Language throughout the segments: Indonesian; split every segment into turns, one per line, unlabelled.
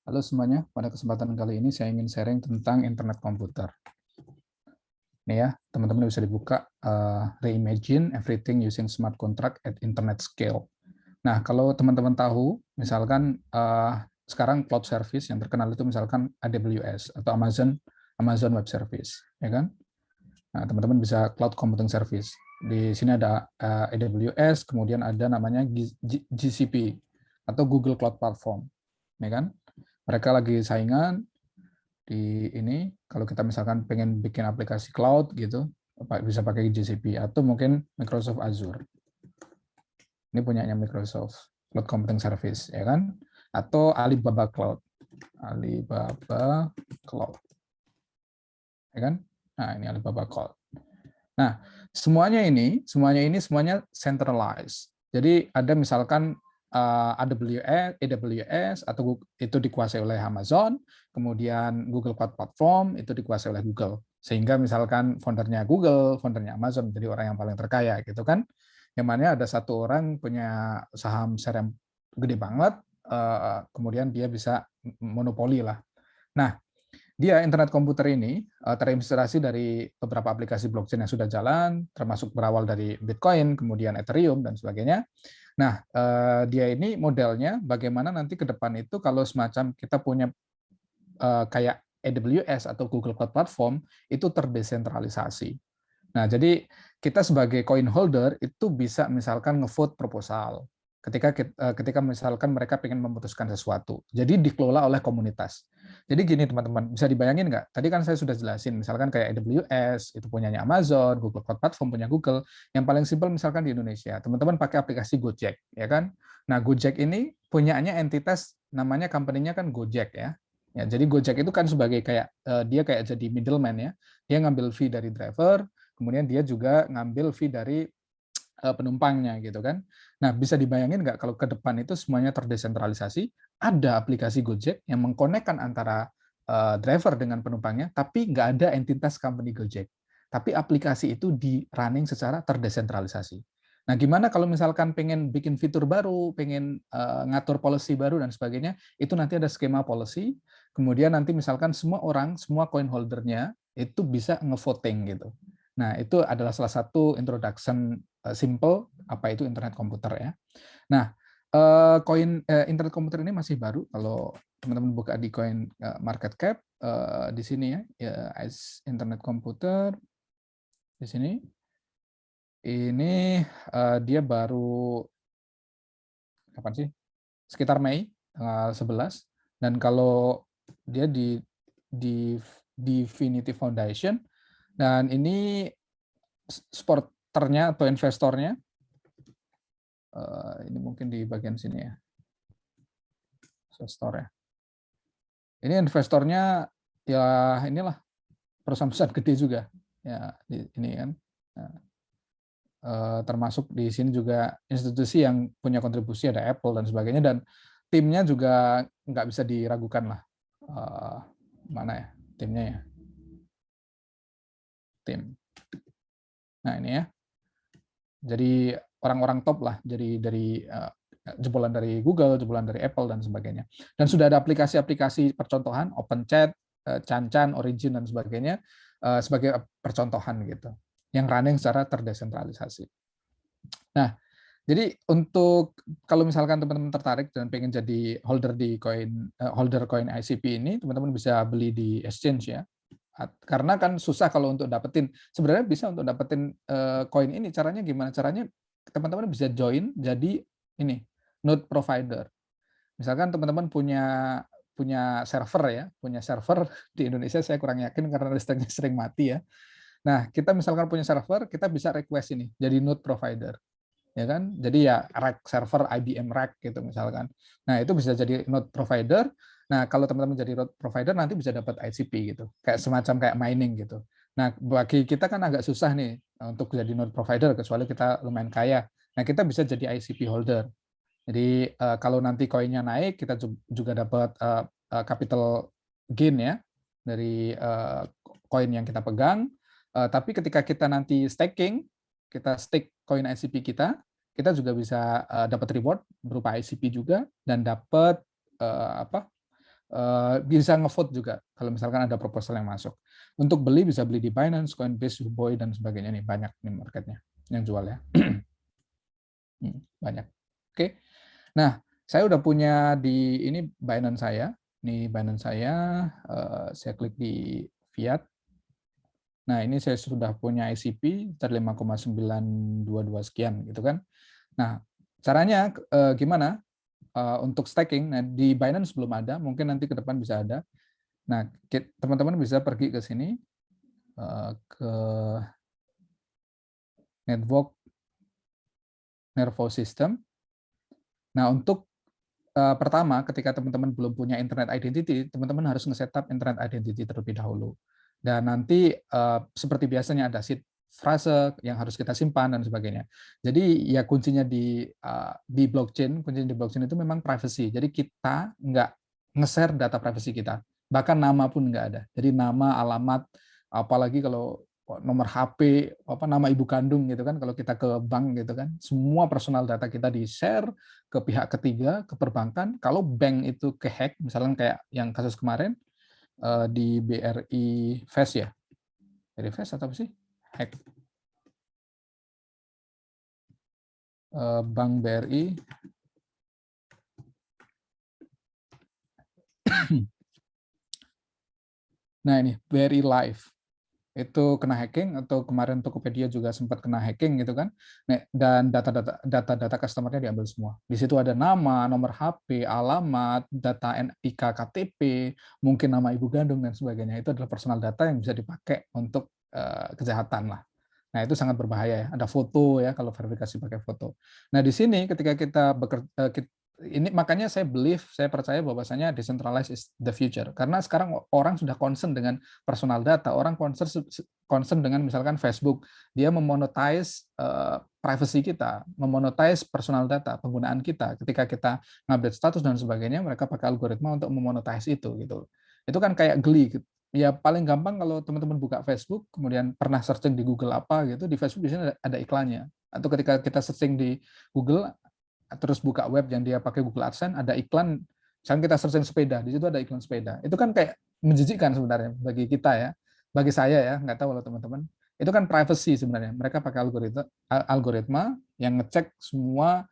Halo semuanya, pada kesempatan kali ini saya ingin sharing tentang internet komputer. Nih ya, teman-teman bisa dibuka Reimagine Everything Using Smart Contract at Internet Scale. Nah, kalau teman-teman tahu, misalkan sekarang cloud service yang terkenal itu misalkan AWS atau Amazon Web Service, ya kan? Nah, teman-teman bisa cloud computing service. Di sini ada AWS, kemudian ada namanya GCP atau Google Cloud Platform, ya kan? Mereka lagi saingan di ini. Kalau kita misalkan pengen bikin aplikasi cloud gitu, bisa pakai GCP atau mungkin Microsoft Azure. Ini punyanya Microsoft Cloud Computing Service, ya kan? Atau Alibaba Cloud. Alibaba Cloud. Ya kan? Nah, ini Alibaba Cloud. Nah, semuanya centralized. Jadi ada misalkan AWS atau itu dikuasai oleh Amazon, kemudian Google Cloud Platform itu dikuasai oleh Google. Sehingga misalkan foundernya Google, foundernya Amazon jadi orang yang paling terkaya gitu kan. Yang mana ada satu orang punya saham share yang gede banget, kemudian dia bisa monopoli lah. Nah, dia internet komputer ini terinspirasi dari beberapa aplikasi blockchain yang sudah jalan, termasuk berawal dari Bitcoin, kemudian Ethereum, dan sebagainya. Nah, dia ini modelnya bagaimana nanti ke depan itu kalau semacam kita punya kayak AWS atau Google Cloud Platform, itu terdesentralisasi. Nah, jadi kita sebagai coin holder itu bisa misalkan ngevote proposal. Ketika misalkan mereka ingin memutuskan sesuatu. Jadi dikelola oleh komunitas. Jadi gini teman-teman, bisa dibayangin nggak? Tadi kan saya sudah jelasin, misalkan kayak AWS, itu punyanya Amazon, Google Cloud Platform punya Google. Yang paling simpel misalkan di Indonesia, teman-teman pakai aplikasi Gojek, ya kan? Nah, Gojek ini punyanya entitas, namanya company-nya kan Gojek ya. Ya, jadi Gojek itu kan sebagai kayak, dia kayak jadi middleman ya. Dia ngambil fee dari driver, kemudian dia juga ngambil fee dari penumpangnya gitu kan. Nah, bisa dibayangin nggak kalau ke depan itu semuanya terdesentralisasi, ada aplikasi Gojek yang mengkonekkan antara driver dengan penumpangnya, tapi nggak ada entitas company Gojek. Tapi aplikasi itu di running secara terdesentralisasi. Nah, gimana kalau misalkan pengen bikin fitur baru, pengen ngatur policy baru dan sebagainya, itu nanti ada skema policy, kemudian nanti misalkan semua orang, semua coin holdernya itu bisa ngevoting gitu. Nah, itu adalah salah satu introduction simple apa itu internet komputer ya. Nah, internet komputer ini masih baru. Kalau teman-teman buka di coin market cap di sini ya, as internet komputer di sini. Ini dia baru kapan sih? Sekitar Mei tanggal 11. Dan kalau dia di Divinity Foundation, dan ini supporternya atau investornya, ini mungkin di bagian sini ya, investor ya. Ini investornya ya inilah perusahaan-perusahaan gede juga ya ini kan. Nah, termasuk di sini juga institusi yang punya kontribusi, ada Apple dan sebagainya, dan timnya juga nggak bisa diragukan lah. Mana ya timnya ya, tim. Nah ini ya, jadi orang-orang top lah, jadi dari jebolan dari Google, jebolan dari Apple dan sebagainya. Dan sudah ada aplikasi-aplikasi percontohan, OpenChat, Cancan, Origin dan sebagainya sebagai percontohan gitu, yang running secara terdesentralisasi. Nah, jadi untuk kalau misalkan teman-teman tertarik dan pengen jadi holder coin ICP ini, teman-teman bisa beli di exchange ya. Karena kan susah kalau untuk dapetin. Sebenarnya bisa untuk dapetin koin ini. Caranya gimana? Caranya teman-teman bisa join jadi ini node provider. Misalkan teman-teman punya punya server ya, punya server di Indonesia saya kurang yakin karena listriknya sering mati ya. Nah, kita misalkan punya server, kita bisa request ini jadi node provider, ya kan? Jadi ya rack server IBM rack gitu misalkan. Nah, itu bisa jadi node provider. Nah, kalau teman-teman jadi node provider nanti bisa dapat ICP gitu. Kayak semacam kayak mining gitu. Nah, bagi kita kan agak susah nih untuk jadi node provider kecuali kita lumayan kaya. Nah, kita bisa jadi ICP holder. Jadi kalau nanti koinnya naik, kita juga dapat capital gain ya dari koin yang kita pegang. Tapi ketika kita nanti staking, kita stake koin ICP kita juga bisa dapat reward berupa ICP juga dan dapat apa Bisa ngevote juga kalau misalkan ada proposal yang masuk. Untuk beli bisa beli di Binance, Coinbase, Huobi dan sebagainya nih, banyak nih marketnya yang jual ya. Banyak. Oke. Nah, saya udah punya di ini Binance saya. Ini Binance saya, saya klik di fiat. Nah, ini saya sudah punya ICP ter 5,922 sekian gitu kan. Nah, caranya gimana? Untuk staking, nah di Binance belum ada, mungkin nanti ke depan bisa ada. Nah, teman-teman bisa pergi ke sini, ke network nervous system. Nah, untuk pertama, ketika teman-teman belum punya internet identity, teman-teman harus nge-setup internet identity terlebih dahulu. Dan nanti seperti biasanya ada seed frase yang harus kita simpan dan sebagainya. Jadi ya kuncinya di blockchain, kuncinya di blockchain itu memang privacy. Jadi kita nggak nge-share data privacy kita. Bahkan nama pun nggak ada. Jadi nama, alamat, apalagi kalau nomor HP, nama ibu kandung gitu kan, kalau kita ke bank gitu kan, semua personal data kita di-share ke pihak ketiga, ke perbankan. Kalau bank itu kehack, misalnya kayak yang kasus kemarin di BRI Fest ya, BRI Fest atau apa sih? Hack. Bank BRI. Nah ini BRI Live itu kena hacking, atau kemarin Tokopedia juga sempat kena hacking gitu kan. Nah, dan data customer-nya diambil semua. Di situ ada nama, nomor HP, alamat, data NIK KTP, mungkin nama ibu gandung dan sebagainya. Itu adalah personal data yang bisa dipakai untuk kejahatan lah. Nah, itu sangat berbahaya ya. Ada foto ya kalau verifikasi pakai foto. Nah, di sini ketika kita bekerja, ini makanya saya percaya bahwasanya decentralized is the future. Karena sekarang orang sudah concern dengan personal data, orang concern dengan misalkan Facebook, dia memonetize privacy kita, memonetize personal data, penggunaan kita. Ketika kita ngupdate status dan sebagainya, mereka pakai algoritma untuk memonetize itu gitu. Itu kan kayak geli. Ya paling gampang kalau teman-teman buka Facebook, kemudian pernah searching di Google apa gitu, di Facebook di sini ada iklannya. Atau ketika kita searching di Google, terus buka web yang dia pakai Google AdSense, ada iklan, misalnya kita searching sepeda, di situ ada iklan sepeda. Itu kan kayak menjijikkan sebenarnya bagi kita ya, bagi saya ya, nggak tahu kalau teman-teman. Itu kan privacy sebenarnya. Mereka pakai algoritma yang ngecek semua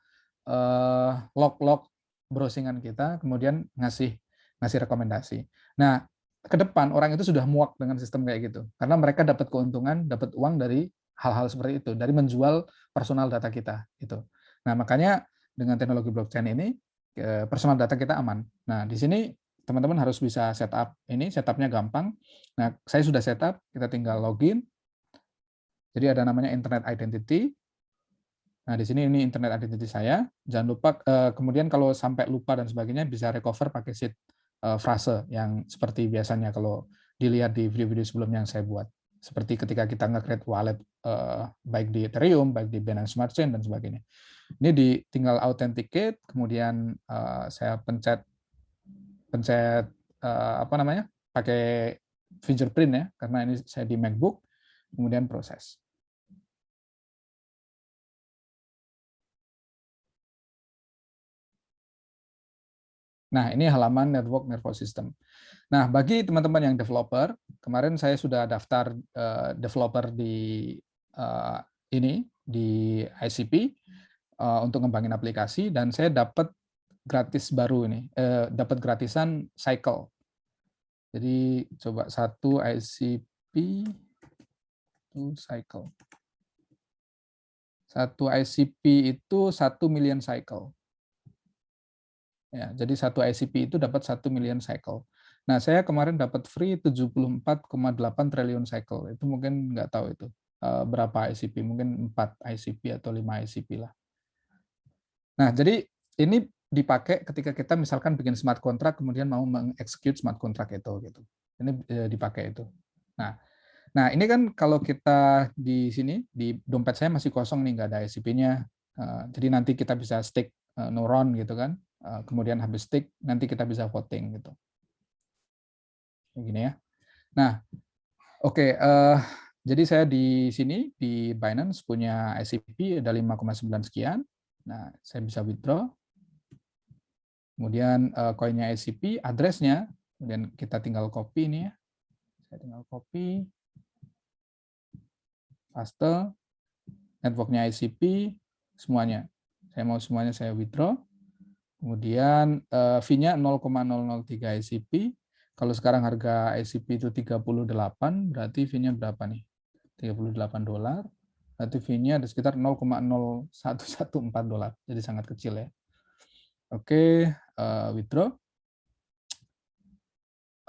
log-log browsingan kita, kemudian ngasih rekomendasi. Nah, ke depan orang itu sudah muak dengan sistem kayak gitu, karena mereka dapat keuntungan, dapat uang dari hal-hal seperti itu, dari menjual personal data kita gitu. Nah, makanya dengan teknologi blockchain ini personal data kita aman. Nah, di sini teman-teman harus bisa setup ini, setupnya gampang. Nah, saya sudah setup, kita tinggal login. Jadi ada namanya internet identity. Nah, di sini ini internet identity saya. Jangan lupa kemudian kalau sampai lupa dan sebagainya bisa recover pakai seed frase yang seperti biasanya kalau dilihat di video-video sebelumnya yang saya buat. Seperti ketika kita nge-create wallet baik di Ethereum, baik di Binance Smart Chain dan sebagainya. Ini tinggal authenticate, kemudian saya pencet apa namanya? Pakai fingerprint ya, karena ini saya di MacBook, kemudian proses. Nah, ini halaman network nervous system. Nah, bagi teman-teman yang developer, kemarin saya sudah daftar developer di ini di ICP untuk ngembangin aplikasi, dan saya dapat gratis baru ini, dapat gratisan cycle. Jadi coba satu ICP to cycle. Satu ICP itu 1 million cycle. Ya, jadi satu ICP itu dapat 1 million cycle. Nah, saya kemarin dapat free 74,8 triliun cycle. Itu mungkin nggak tahu itu berapa ICP, mungkin 4 ICP atau 5 ICP lah. Nah, jadi ini dipakai ketika kita misalkan bikin smart contract kemudian mau mengexecute smart contract itu gitu. Ini dipakai itu. Nah, ini kan kalau kita di sini di dompet saya masih kosong nih, nggak ada ICP-nya. Jadi nanti kita bisa stick neuron gitu kan. Kemudian habis stick nanti kita bisa voting gitu. Begini ya. Nah, oke. Jadi saya di sini di Binance punya ICP ada 5,9 sekian. Nah, saya bisa withdraw. Kemudian koinnya ICP, address-nya, kemudian kita tinggal copy ini ya. Saya tinggal copy, paste, network-nya ICP, semuanya. Saya mau semuanya saya withdraw. Kemudian fee-nya 0,003 ICP. Kalau sekarang harga ICP itu 38, berarti fee-nya berapa nih? $38. Berarti fee-nya ada sekitar 0,0114 dolar. Jadi sangat kecil ya. Oke, withdraw.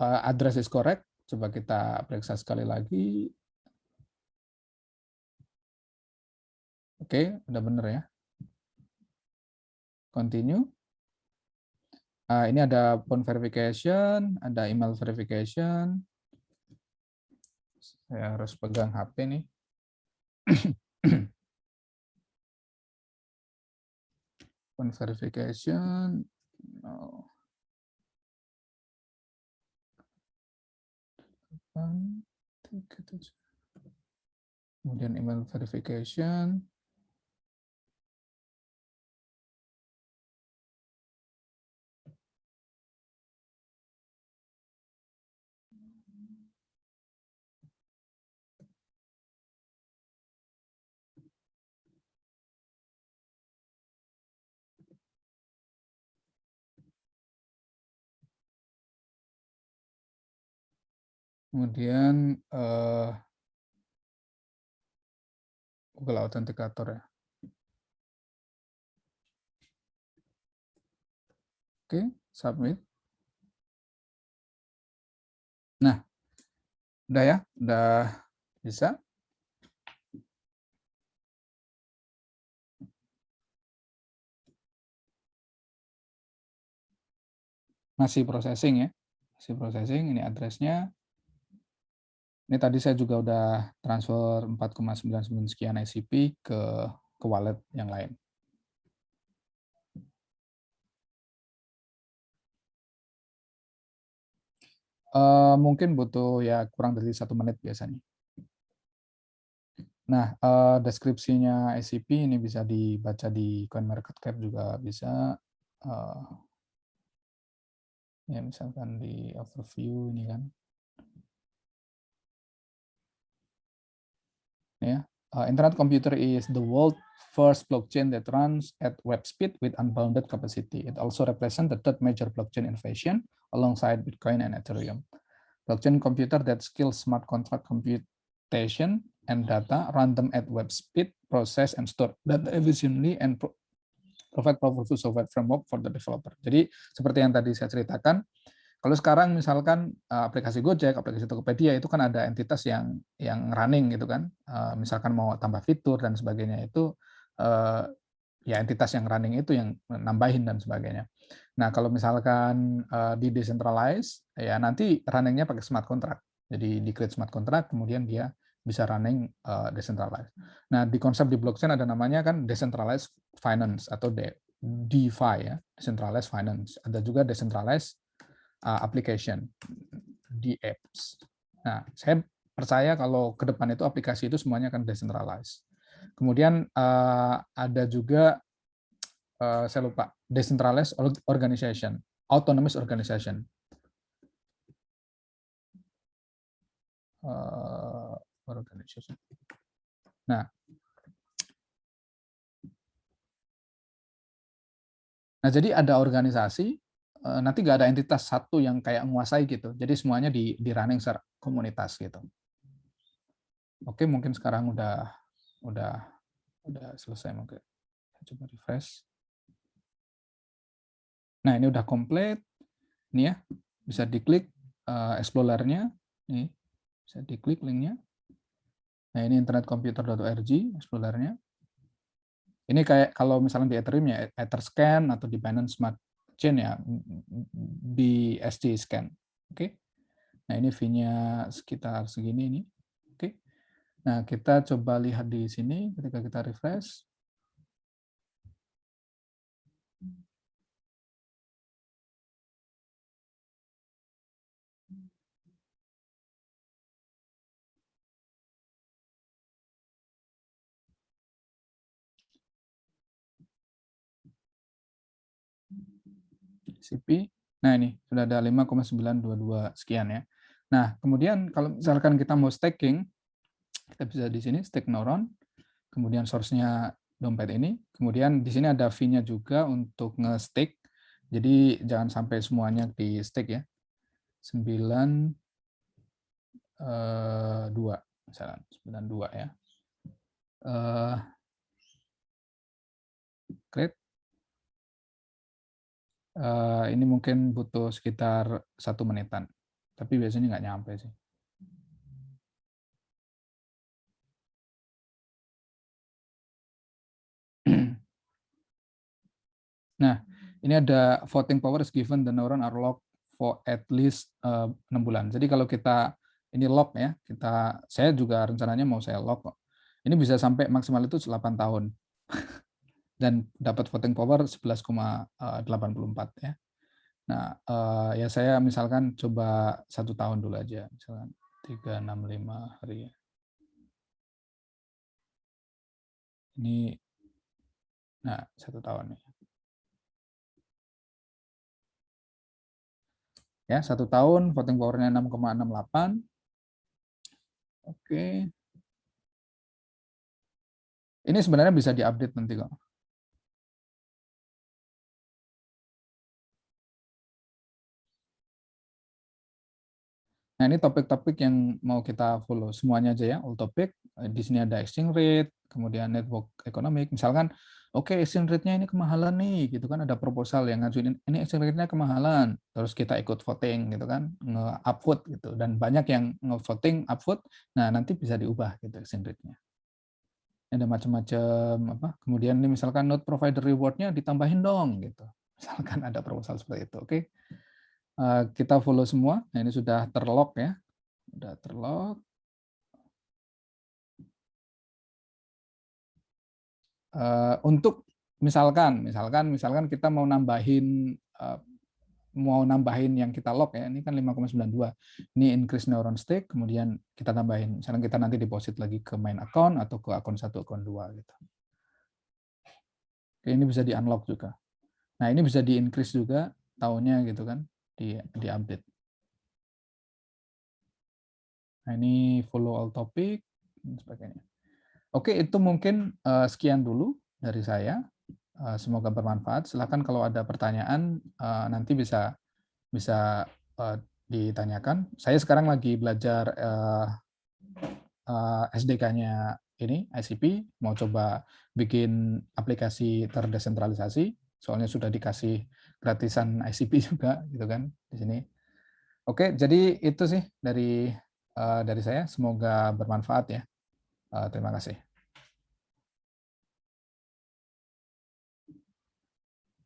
Address is correct. Coba kita periksa sekali lagi. Oke, udah benar ya. Continue. Ini ada phone verification, ada email verification. Saya harus pegang HP nih. Phone verification. No. Kemudian email verification. Kemudian Google Authenticator ya. Oke, submit. Nah, udah ya, udah bisa. Masih processing ya. Masih processing, ini address-nya. Ini tadi saya juga udah transfer 4,99 sekian ICP ke wallet yang lain. Mungkin butuh ya kurang dari 1 menit biasanya. Nah, deskripsinya ICP ini bisa dibaca di CoinMarketCap juga bisa. Ya misalkan di overview ini kan. Ya, Internet computer is the world first blockchain that runs at web speed with unbounded capacity. It also represents the third major blockchain innovation alongside Bitcoin and Ethereum. Blockchain computer that scales smart contract computation and data, run them at web speed, process and store data efficiently, and provide powerful software framework for the developer. Jadi seperti yang tadi saya ceritakan, kalau sekarang misalkan aplikasi Gojek, aplikasi Tokopedia itu kan ada entitas yang running gitu kan, misalkan mau tambah fitur dan sebagainya itu ya entitas yang running itu yang nambahin dan sebagainya. Nah kalau misalkan di decentralize ya nanti runningnya pakai smart contract. Jadi di create smart contract kemudian dia bisa running decentralized. Nah di konsep di blockchain ada namanya kan decentralized finance atau DeFi ya, decentralized finance. Ada juga decentralized application di apps. Nah, saya percaya kalau ke depan itu aplikasi itu semuanya akan decentralized. Kemudian ada juga saya lupa decentralized organization, autonomous organization. Organization. Nah, jadi ada organisasi, nanti nggak ada entitas satu yang kayak menguasai gitu. Jadi semuanya di running secara komunitas gitu. Oke, mungkin sekarang udah selesai mungkin. Coba refresh. Nah, ini udah komplit. Ini ya, bisa diklik Explorer-nya. Nih, bisa diklik linknya. Nah, ini internetcomputer.org Explorer-nya. Ini kayak kalau misalnya di Ethereum ya, Etherscan atau di Binance Smart Chain ya, BSC Scan. Oke. Nah, ini fee-nya sekitar segini ini. Oke. Nah, kita coba lihat di sini ketika kita refresh. ICP. Nah, ini sudah ada 5,922 sekian ya. Nah, kemudian kalau misalkan kita mau staking, kita bisa di sini stake neuron, kemudian source-nya dompet ini, kemudian di sini ada fee-nya juga untuk nge-stake. Jadi jangan sampai semuanya di stake ya. 92 misalnya, 92 ya. Create. Ini mungkin butuh sekitar 1 menitan, tapi biasanya nggak nyampe sih. Nah, ini ada voting power is given the neuron are locked for at least 6 bulan. Jadi kalau kita ini lock ya, saya juga rencananya mau saya lock kok. Ini bisa sampai maksimal itu 8 tahun. Dan dapat voting power 11,84 ya. Nah, ya saya misalkan coba 1 tahun dulu aja, misalkan 365 hari ya. Ini, nah 1 tahun nih. Ya, 1 tahun, voting power-nya 6,68. Oke. Ini sebenarnya bisa diupdate nanti kok. Nah, ini topik-topik yang mau kita follow semuanya aja ya, all topik. Di sini ada exchange rate, kemudian network economic. Misalkan, oke, exchange rate-nya ini kemahalan nih, gitu kan, ada proposal yang ngajuin ini exchange rate-nya kemahalan. Terus kita ikut voting gitu kan, nge-upvote gitu, dan banyak yang nge-voting upvote. Nah, nanti bisa diubah gitu exchange rate-nya. Ada macam-macam apa. Kemudian ini misalkan node provider reward-nya ditambahin dong gitu. Misalkan ada proposal seperti itu, oke. Kita follow semua. Nah, ini sudah terlock ya. Sudah terlock. Untuk misalkan kita mau nambahin yang kita lock ya, ini kan 5,92. Ini increase neuron stake, kemudian kita tambahin. Misalkan kita nanti deposit lagi ke main account atau ke akun 1, akun 2 gitu. Oke, ini bisa di-unlock juga. Nah, ini bisa di-increase juga tahunnya gitu kan, di-update. Nah, ini follow all topic dan sebagainya. Oke, itu mungkin sekian dulu dari saya. Semoga bermanfaat. Silakan kalau ada pertanyaan nanti bisa ditanyakan. Saya sekarang lagi belajar SDK-nya ini ICP, mau coba bikin aplikasi terdesentralisasi. Soalnya sudah dikasih gratisan ICP juga, gitu kan di sini. Oke, jadi itu sih dari saya. Semoga bermanfaat ya. Terima kasih.